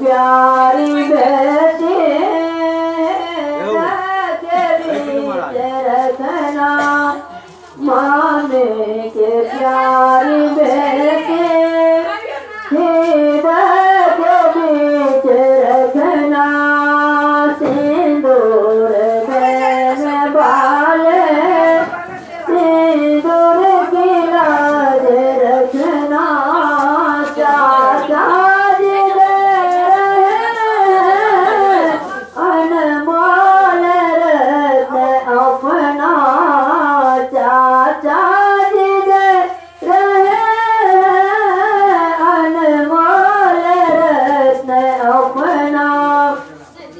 प्यारी बेटी रखना माने के प्यारी बेटी के बीच रखना सिंदूर देने वाले सिंदूर की लाज रखना चाचा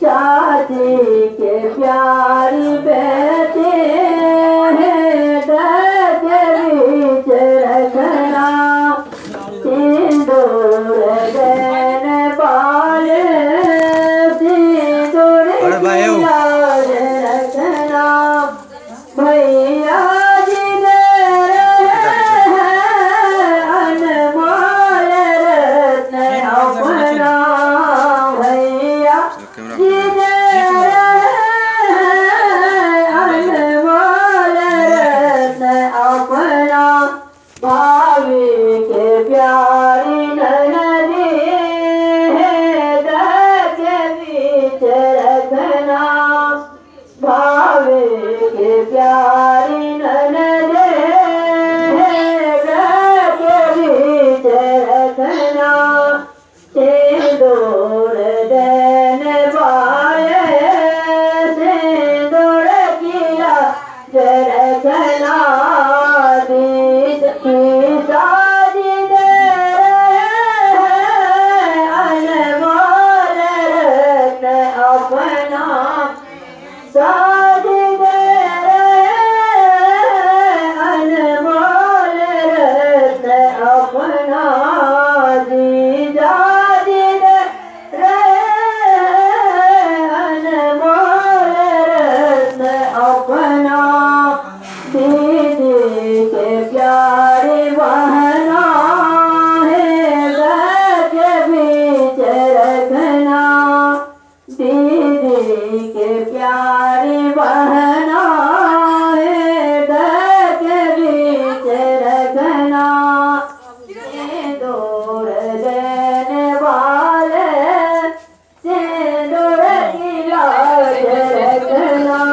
चाची के प्यारी बेटे के बीच रखना सिंदूर देने वाले सिंदूर की लाज रखना भैया जी दे अनमोल रत्न अपना भैया जी भाभी के प्यारी ननदी के बीच रखना भाभी के प्यारी ननदी के बीच रखना सिंदूर देने वाले सिंदूर की लाज रखना प्यारे बहना है के बीच रखना दीदी के प्यारे बहना है के बीच रखना सिंदूर देने वाले सिंदूर की लाज रखना